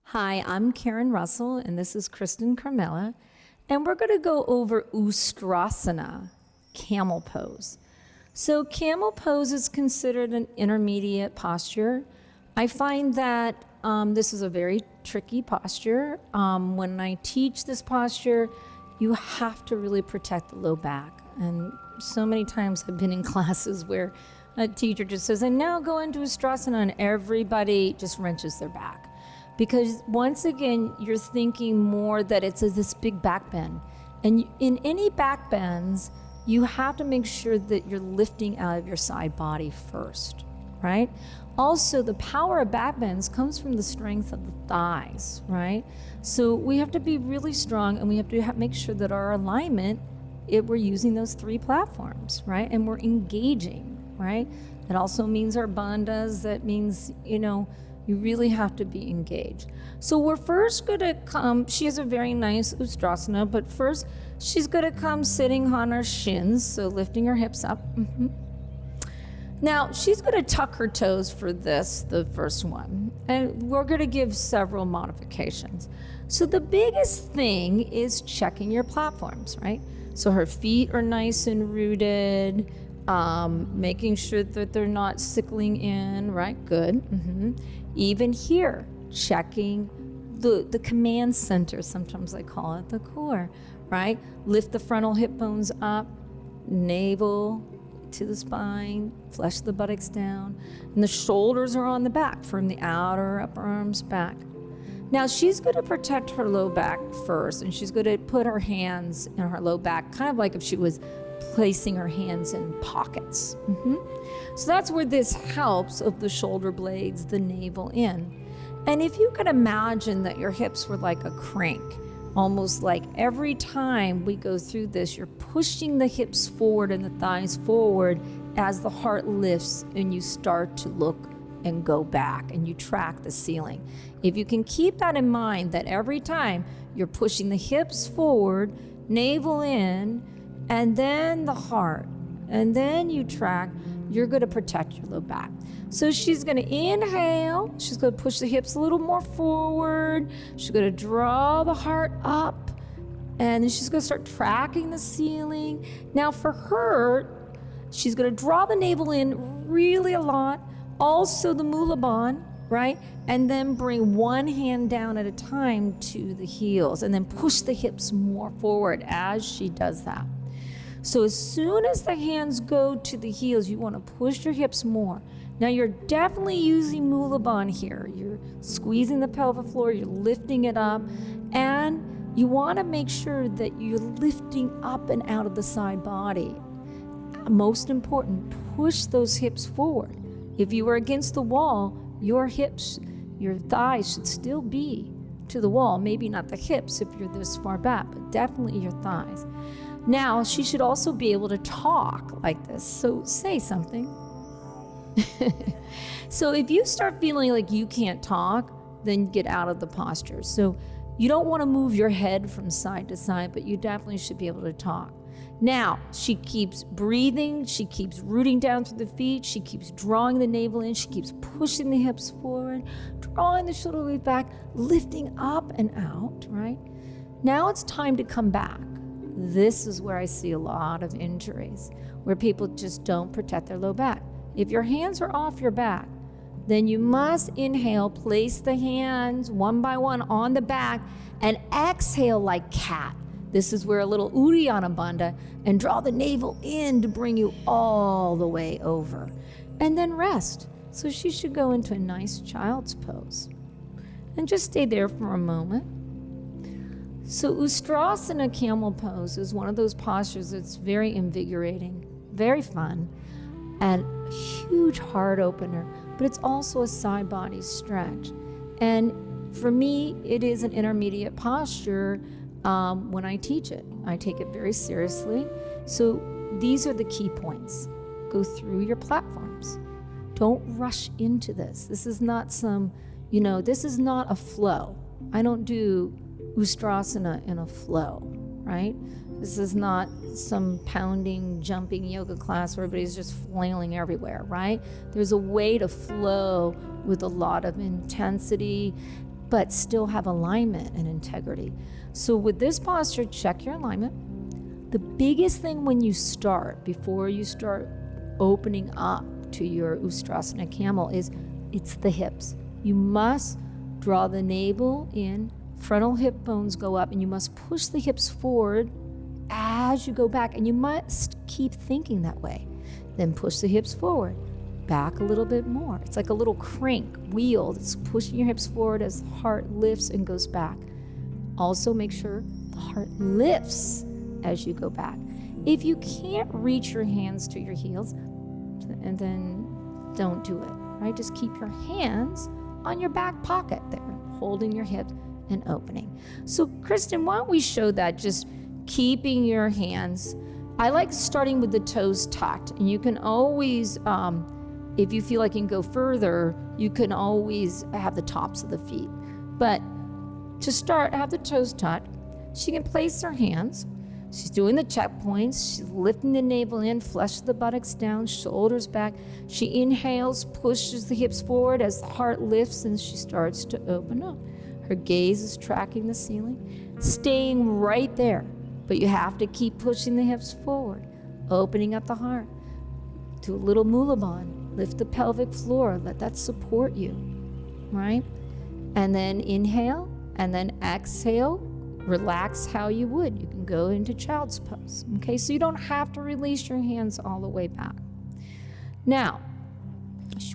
Hi, I'm Karen Russell, and this is Kristen Carmela, and we're going to go over Ustrasana, camel pose. So camel pose is considered an intermediate posture. I find that this is a very tricky posture. When I teach this posture, you have to really protect the low back. And so many times I've been in classes where a teacher just says, and now go into Ustrasana, and everybody just wrenches their back. Because once again, you're thinking more that it's this big back bend. And in any back bends, you have to make sure that you're lifting out of your side body first, right? Also, the power of back bends comes from the strength of the thighs, right? So we have to be really strong, and we have to make sure that our alignment, we're using those three platforms, right? And we're engaging, right? That also means our bandhas. That means, you really have to be engaged. So we're first going to come, she has a very nice Ustrasana, but first she's going to come sitting on her shins, so lifting her hips up. Now she's going to tuck her toes for this, the first one, and we're going to give several modifications. So the biggest thing is checking your platforms, right? So her feet are nice and rooted, making sure that they're not sickling in, right? Good. Even here, checking the command center, sometimes I call it the core, right? Lift the frontal hip bones up, navel to the spine, flesh the buttocks down, and the shoulders are on the back from the outer upper arms back. Now she's going to protect her low back first, and she's going to put her hands in her low back, kind of like if she was placing her hands in pockets. So that's where this helps of the shoulder blades, the navel in. And if you could imagine that your hips were like a crank, almost like every time we go through this, you're pushing the hips forward and the thighs forward as the heart lifts and you start to look and go back and you track the ceiling. If you can keep that in mind, that every time you're pushing the hips forward, navel in, and then the heart, and then you track, you're going to protect your low back. So she's going to inhale, she's going to push the hips a little more forward, she's going to draw the heart up, and then she's going to start tracking the ceiling. Now for her, she's going to draw the navel in really a lot, also the Mula Bandha, right? And then bring one hand down at a time to the heels, and then push the hips more forward as she does that. So as soon as the hands go to the heels, you want to push your hips more. Now you're definitely using Mula Bandha here. You're squeezing the pelvic floor, you're lifting it up, and you want to make sure that you're lifting up and out of the side body. Most important, push those hips forward. If you are against the wall, your hips, your thighs should still be to the wall. Maybe not the hips if you're this far back, but definitely your thighs. Now, she should also be able to talk like this. So say something. So if you start feeling like you can't talk, then get out of the posture. So you don't want to move your head from side to side, but you definitely should be able to talk. Now, she keeps breathing, she keeps rooting down through the feet, she keeps drawing the navel in, she keeps pushing the hips forward, drawing the shoulder blade back, lifting up and out, right? Now it's time to come back. This is where I see a lot of injuries, where people just don't protect their low back. If your hands are off your back, then you must inhale, place the hands one by one on the back, and exhale like cat. This is where a little Uddiyana Bandha, and draw the navel in to bring you all the way over. And then rest. So she should go into a nice child's pose. And just stay there for a moment. So Ustrasana camel pose is one of those postures that's very invigorating, very fun, and huge heart opener, but it's also a side body stretch. And for me, it is an intermediate posture when I teach it. I take it very seriously. So these are the key points. Go through your platforms. Don't rush into this. This is not this is not a flow. I don't do Ustrasana in a flow, right? This is not some pounding, jumping yoga class where everybody's just flailing everywhere, right? There's a way to flow with a lot of intensity, but still have alignment and integrity. So with this posture, check your alignment. The biggest thing when you start, before you start opening up to your Ustrasana camel, is it's the hips. You must draw the navel in, frontal hip bones go up, and you must push the hips forward as you go back, and you must keep thinking that way. Then push the hips forward, back a little bit more. It's like a little crank wheel that's pushing your hips forward as the heart lifts and goes back. Also make sure the heart lifts as you go back. If you can't reach your hands to your heels, and then don't do it, right? Just keep your hands on your back pocket there, holding your hips and opening. So Kristen, why don't we show that, just keeping your hands. I like starting with the toes tucked, and you can always, if you feel like you can go further, you can always have the tops of the feet. But to start, have the toes tucked. She can place her hands. She's doing the checkpoints. She's lifting the navel in, flush the buttocks down, shoulders back. She inhales, pushes the hips forward as the heart lifts, and she starts to open up. Her gaze is tracking the ceiling, staying right there. But you have to keep pushing the hips forward, opening up the heart. Do a little mulaband. Lift the pelvic floor. Let that support you, right? And then inhale, and then exhale. Relax how you would. You can go into child's pose, okay? So you don't have to release your hands all the way back. Now,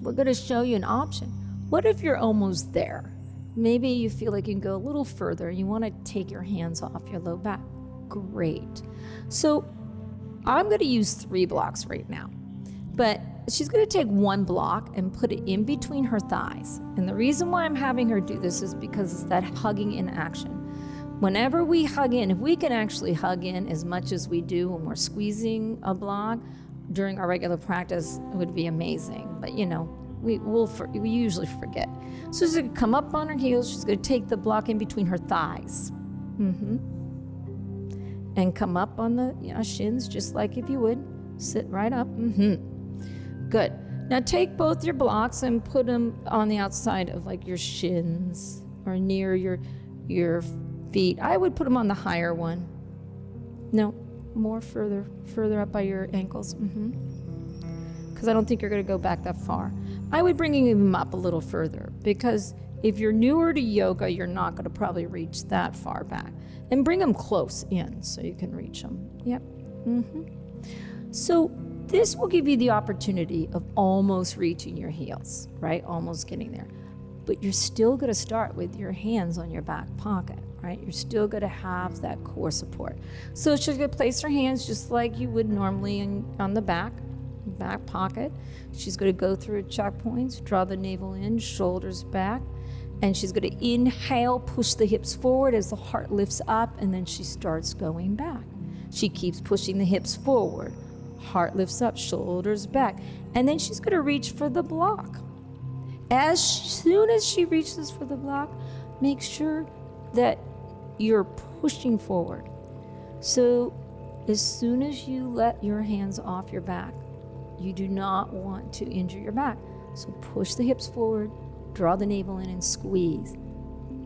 we're going to show you an option. What if you're almost there? Maybe you feel like you can go a little further. You want to take your hands off your low back. Great. So I'm going to use 3 blocks right now, but she's going to take 1 block and put it in between her thighs. And the reason why I'm having her do this is because it's that hugging in action. Whenever we hug in, if we can actually hug in as much as we do when we're squeezing a block during our regular practice, it would be amazing. But you know, we usually forget. So she's going to come up on her heels. She's going to take the block in between her thighs. And come up on the shins, just like if you would. Sit right up. Good. Now take both your blocks and put them on the outside of like your shins or near your feet. I would put them on the higher one. No, more further up by your ankles. Because I don't think you're going to go back that far. I would bring them up a little further, because if you're newer to yoga, you're not going to probably reach that far back. And bring them close in so you can reach them. Yep. So this will give you the opportunity of almost reaching your heels, right? Almost getting there. But you're still going to start with your hands on your back pocket, right? You're still going to have that core support. So she's going to place her hands just like you would normally on the back pocket. She's going to go through checkpoints, draw the navel in, shoulders back. And she's going to inhale, push the hips forward as the heart lifts up, and then she starts going back. She keeps pushing the hips forward. Heart lifts up, shoulders back. And then she's going to reach for the block. As soon as she reaches for the block, make sure that you're pushing forward. So as soon as you let your hands off your back, you do not want to injure your back. So push the hips forward. Draw the navel in and squeeze.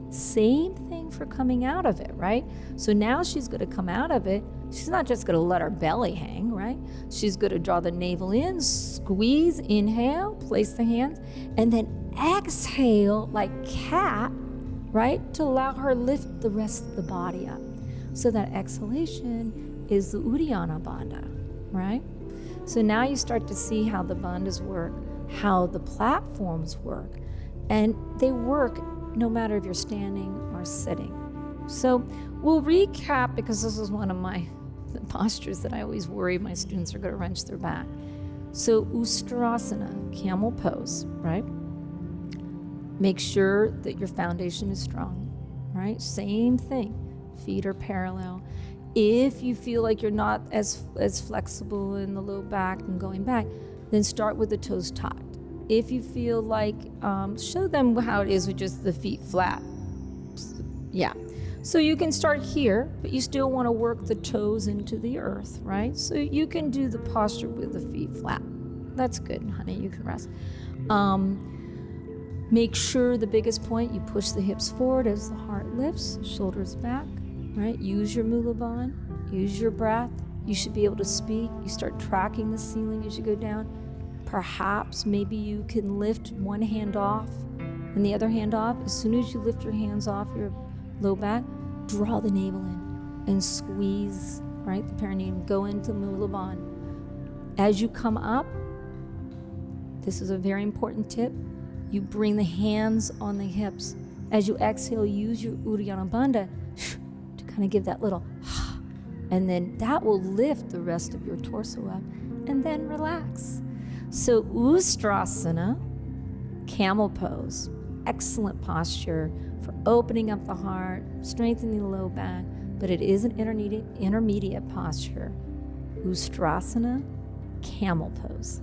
Same thing for coming out of it, right? So now she's going to come out of it. She's not just going to let her belly hang, right? She's going to draw the navel in, squeeze, inhale, place the hands, and then exhale like cat, right? To allow her lift the rest of the body up. So that exhalation is the Uddiyana Bandha, right? So now you start to see how the bandhas work, how the platforms work. And they work no matter if you're standing or sitting. So we'll recap, because this is one of the postures that I always worry my students are going to wrench their back. So Ustrasana, camel pose, right? Make sure that your foundation is strong, right? Same thing. Feet are parallel. If you feel like you're not as flexible in the low back and going back, then start with the toes tucked. If you feel like, show them how it is with just the feet flat. Yeah. So you can start here, but you still want to work the toes into the earth, right? So you can do the posture with the feet flat. That's good, honey. You can rest. Make sure the biggest point, you push the hips forward as the heart lifts, shoulders back, right? Use your Mula Bandha, use your breath. You should be able to speak. You start tracking the ceiling as you go down. Perhaps maybe you can lift one hand off and the other hand off. As soon as you lift your hands off your low back, draw the navel in and squeeze, right, the perineum. Go into Mula Bandha. As you come up, this is a very important tip. You bring the hands on the hips. As you exhale, use your Uddiyana Bandha to kind of give that little and then that will lift the rest of your torso up, and then relax. So Ustrasana, camel pose, excellent posture for opening up the heart, strengthening the low back, but it is an intermediate posture. Ustrasana, camel pose.